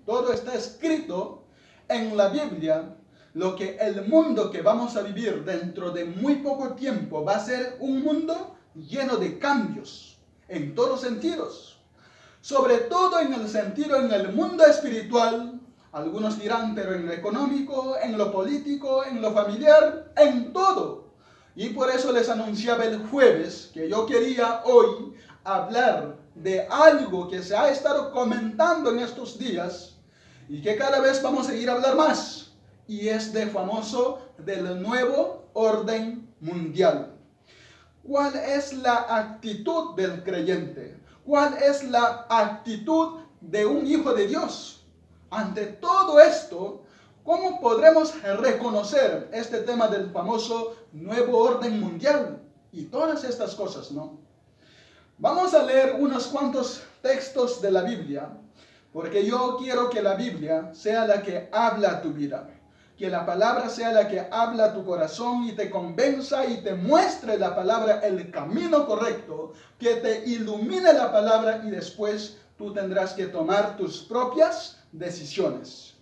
todo está escrito en la Biblia, lo que el mundo que vamos a vivir dentro de muy poco tiempo va a ser un mundo lleno de cambios en todos sentidos. Sobre todo en el sentido en el mundo espiritual, algunos dirán, pero en lo económico, en lo político, en lo familiar, en todo. Y por eso les anunciaba el jueves que yo quería hoy hablar de algo que se ha estado comentando en estos días y que cada vez vamos a ir a hablar más. Y es del nuevo orden mundial. ¿Cuál es la actitud del creyente? ¿Cuál es la actitud de un hijo de Dios? Ante todo esto, ¿cómo podremos reconocer este tema del famoso nuevo orden mundial? Y todas estas cosas, ¿no? Vamos a leer unos cuantos textos de la Biblia, porque yo quiero que la Biblia sea la que habla a tu vida. Que la palabra sea la que habla a tu corazón y te convenza y te muestre la palabra el camino correcto, que te ilumine la palabra y después tú tendrás que tomar tus propias decisiones.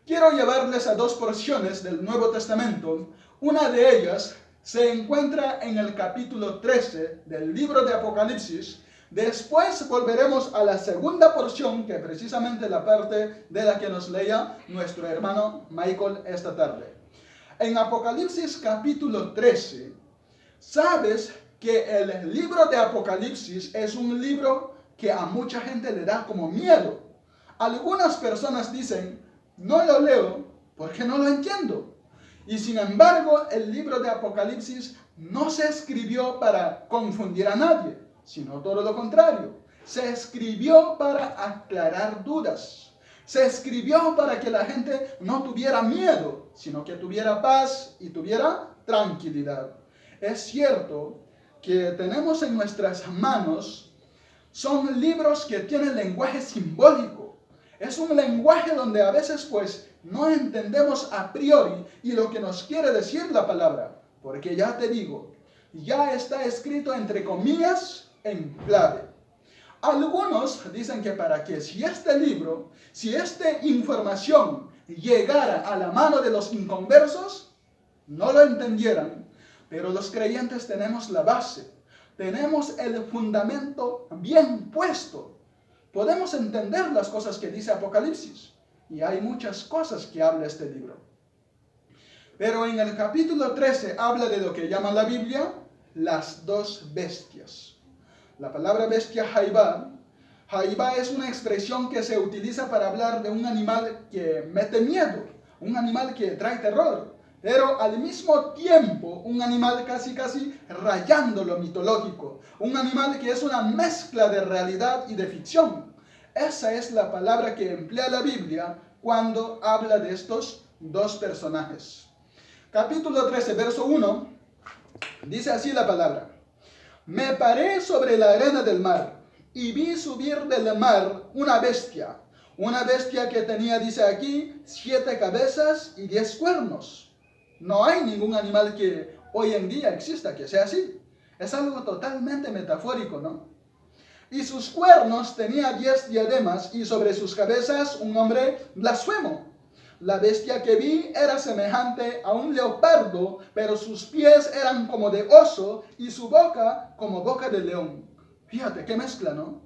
Quiero llevarles a dos porciones del Nuevo Testamento. Una de ellas se encuentra en el capítulo 13 del libro de Apocalipsis. Después volveremos a la segunda porción, que precisamente la parte de la que nos leía nuestro hermano Michael esta tarde. En Apocalipsis capítulo 13, sabes que el libro de Apocalipsis es un libro que a mucha gente le da como miedo. Algunas personas dicen, no lo leo porque no lo entiendo. Y sin embargo, el libro de Apocalipsis no se escribió para confundir a nadie, sino todo lo contrario. Se escribió para aclarar dudas. Se escribió para que la gente no tuviera miedo, sino que tuviera paz y tuviera tranquilidad. Es cierto que tenemos en nuestras manos, son libros que tienen lenguaje simbólico. Es un lenguaje donde a veces pues no entendemos a priori y lo que nos quiere decir la palabra. Porque ya te digo, ya está escrito entre comillas en clave. Algunos dicen que para que si este libro, si esta información llegara a la mano de los inconversos, no lo entendieran. Pero los creyentes tenemos la base, tenemos el fundamento bien puesto. Podemos entender las cosas que dice Apocalipsis. Y hay muchas cosas que habla este libro. Pero en el capítulo 13 habla de lo que llama la Biblia las dos bestias. La palabra bestia, jaibá es una expresión que se utiliza para hablar de un animal que mete miedo, un animal que trae terror, pero al mismo tiempo un animal casi rayando lo mitológico, un animal que es una mezcla de realidad y de ficción. Esa es la palabra que emplea la Biblia cuando habla de estos dos personajes. Capítulo 13, verso 1, dice así la palabra. Me paré sobre la arena del mar y vi subir del mar una bestia que tenía, dice aquí, 7 cabezas y 10 cuernos. No hay ningún animal que hoy en día exista que sea así. Es algo totalmente metafórico, ¿no? Y sus cuernos tenía 10 diademas y sobre sus cabezas un nombre blasfemo. La bestia que vi era semejante a un leopardo, pero sus pies eran como de oso y su boca como boca de león. Fíjate qué mezcla, ¿no?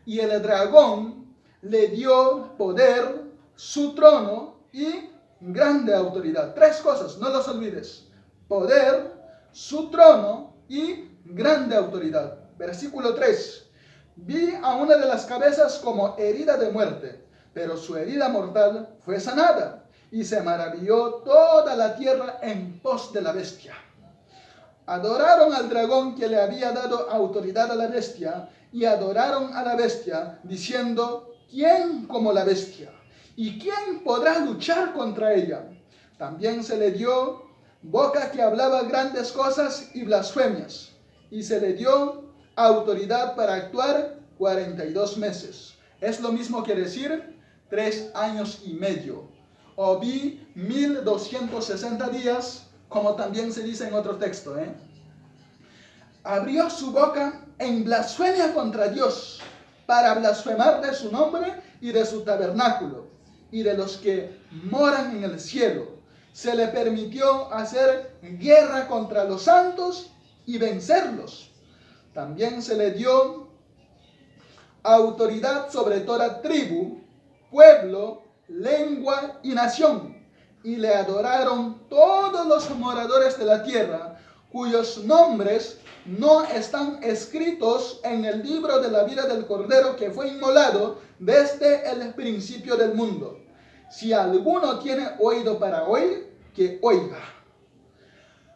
Y el dragón le dio poder, su trono y grande autoridad. 3 cosas, no los olvides. Poder, su trono y grande autoridad. Versículo 3. Vi a una de las cabezas como herida de muerte, pero su herida mortal fue sanada. Y se maravilló toda la tierra en pos de la bestia. Adoraron al dragón que le había dado autoridad a la bestia, y adoraron a la bestia, diciendo, ¿quién como la bestia? ¿Y quién podrá luchar contra ella? También se le dio boca que hablaba grandes cosas y blasfemias, y se le dio autoridad para actuar 42 meses. Es lo mismo que decir 3 años y medio. O vi 1260 días, como también se dice en otro texto. Abrió su boca en blasfemia contra Dios, para blasfemar de su nombre y de su tabernáculo. y de los que moran en el cielo. Se le permitió hacer guerra contra los santos y vencerlos. También se le dio autoridad sobre toda tribu, pueblo, lengua y nación. Y le adoraron todos los moradores de la tierra, cuyos nombres no están escritos en el libro de la vida del Cordero que fue inmolado desde el principio del mundo. Si alguno tiene oído para oír, que oiga.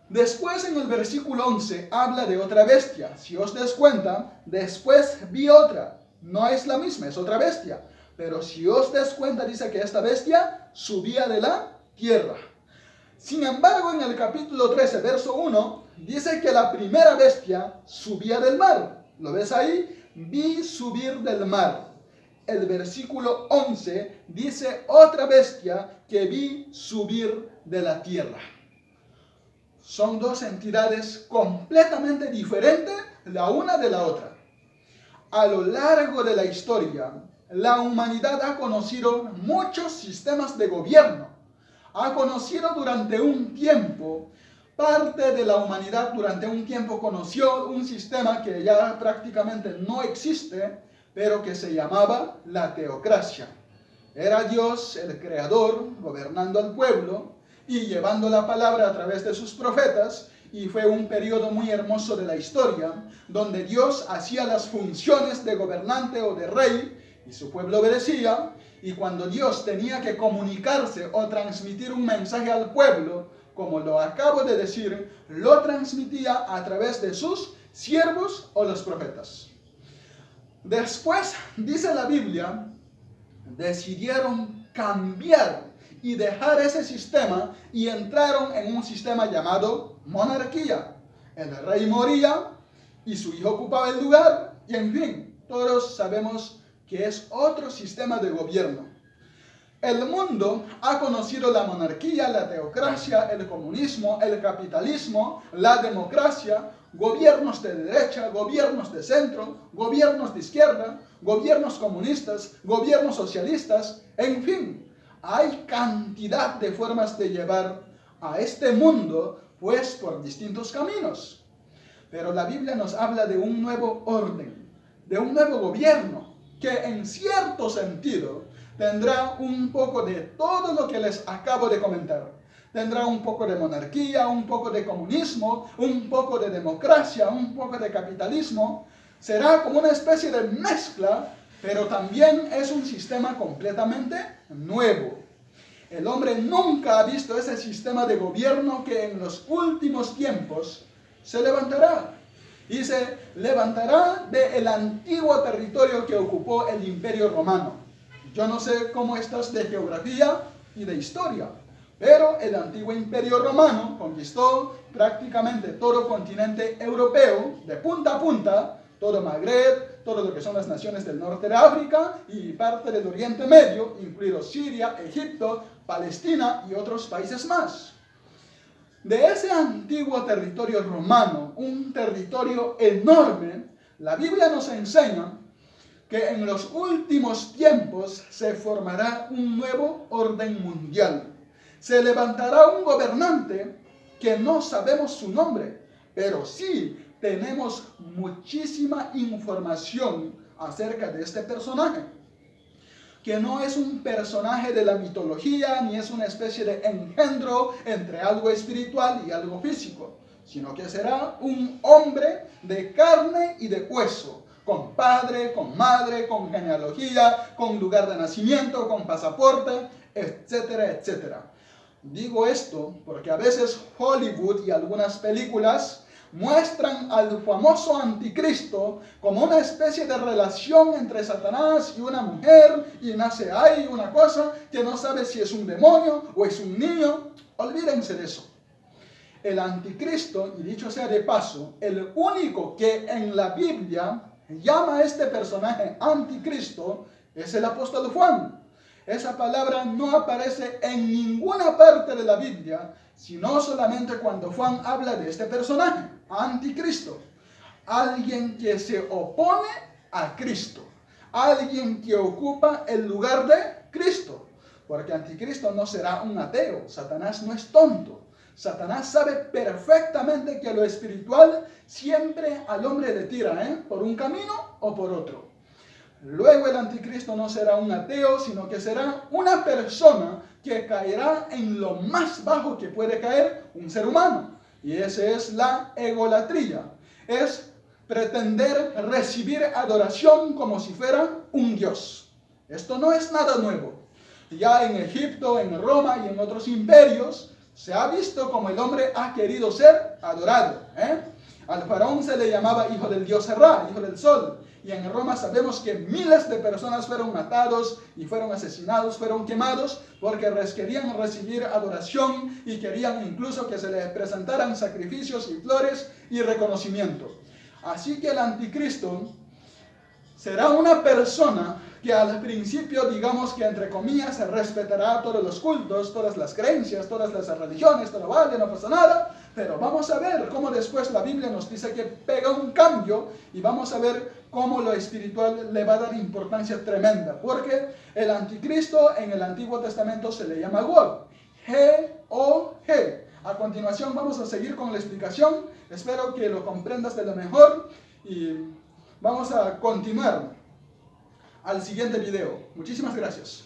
Después en el versículo 11 habla de otra bestia. Si os des cuenta, después vi otra. No es la misma, es otra bestia. Pero si os des cuenta, dice que esta bestia subía de la tierra. Sin embargo, en el capítulo 13, verso 1, dice que la primera bestia subía del mar. ¿Lo ves ahí? Vi subir del mar. El versículo 11 dice otra bestia que vi subir de la tierra. Son dos entidades completamente diferentes la una de la otra. A lo largo de la historia, la humanidad ha conocido muchos sistemas de gobierno. Ha conocido durante un tiempo, parte de la humanidad durante un tiempo conoció un sistema que ya prácticamente no existe, pero que se llamaba la teocracia. Era Dios, el creador, gobernando al pueblo y llevando la palabra a través de sus profetas, y fue un periodo muy hermoso de la historia, donde Dios hacía las funciones de gobernante o de rey, y su pueblo obedecía, y cuando Dios tenía que comunicarse o transmitir un mensaje al pueblo, como lo acabo de decir, lo transmitía a través de sus siervos o los profetas. Después, dice la Biblia, decidieron cambiar y dejar ese sistema y entraron en un sistema llamado monarquía. El rey moría y su hijo ocupaba el lugar y en fin, todos sabemos que es otro sistema de gobierno. El mundo ha conocido la monarquía, la teocracia, el comunismo, el capitalismo, la democracia, gobiernos de derecha, gobiernos de centro, gobiernos de izquierda, gobiernos comunistas, gobiernos socialistas, en fin, hay cantidad de formas de llevar a este mundo, pues por distintos caminos. Pero la Biblia nos habla de un nuevo orden, de un nuevo gobierno, que en cierto sentido tendrá un poco de todo lo que les acabo de comentar. Tendrá un poco de monarquía, un poco de comunismo, un poco de democracia, un poco de capitalismo. Será como una especie de mezcla, pero también es un sistema completamente nuevo. El hombre nunca ha visto ese sistema de gobierno que en los últimos tiempos se levantará. Y se levantará del antiguo territorio que ocupó el Imperio Romano. Yo no sé cómo estás de geografía y de historia, pero el antiguo Imperio Romano conquistó prácticamente todo continente europeo, de punta a punta, todo Magreb, todo lo que son las naciones del norte de África y parte del Oriente Medio, incluido Siria, Egipto, Palestina y otros países más. De ese antiguo territorio romano, un territorio enorme, la Biblia nos enseña que en los últimos tiempos se formará un nuevo orden mundial. Se levantará un gobernante que no sabemos su nombre, pero sí tenemos muchísima información acerca de este personaje, que no es un personaje de la mitología, ni es una especie de engendro entre algo espiritual y algo físico, sino que será un hombre de carne y de hueso, con padre, con madre, con genealogía, con lugar de nacimiento, con pasaporte, etcétera, etcétera. Digo esto porque a veces Hollywood y algunas películas muestran al famoso anticristo como una especie de relación entre Satanás y una mujer, y nace ahí una cosa que no sabe si es un demonio o es un niño. Olvídense de eso. El anticristo, y dicho sea de paso, el único que en la Biblia llama a este personaje anticristo es el apóstol Juan. Esa palabra no aparece en ninguna parte de la Biblia, sino solamente cuando Juan habla de este personaje, anticristo. Alguien que se opone a Cristo, alguien que ocupa el lugar de Cristo. porque Anticristo no será un ateo. Satanás no es tonto. Satanás sabe perfectamente que lo espiritual siempre al hombre le tira, por un camino o por otro. Luego el Anticristo no será un ateo, sino que será una persona que caerá en lo más bajo que puede caer un ser humano. Y esa es la egolatría. Es pretender recibir adoración como si fuera un dios. Esto no es nada nuevo. Ya en Egipto, en Roma y en otros imperios se ha visto como el hombre ha querido ser adorado. Al faraón se le llamaba hijo del dios Ra, hijo del sol. Y en Roma sabemos que miles de personas fueron matados y fueron asesinados, fueron quemados porque querían recibir adoración y querían incluso que se les presentaran sacrificios y flores y reconocimiento. Así que el Anticristo será una persona que al principio, digamos que entre comillas, respetará todos los cultos, todas las creencias, todas las religiones, todo vale, no pasa nada, pero vamos a ver cómo después la Biblia nos dice que pega un cambio y vamos a ver cómo lo espiritual le va a dar importancia tremenda, porque el Anticristo en el Antiguo Testamento se le llama Gog, G-O-G. A continuación vamos a seguir con la explicación, espero que lo comprendas de lo mejor y vamos a continuar al siguiente video. Muchísimas gracias.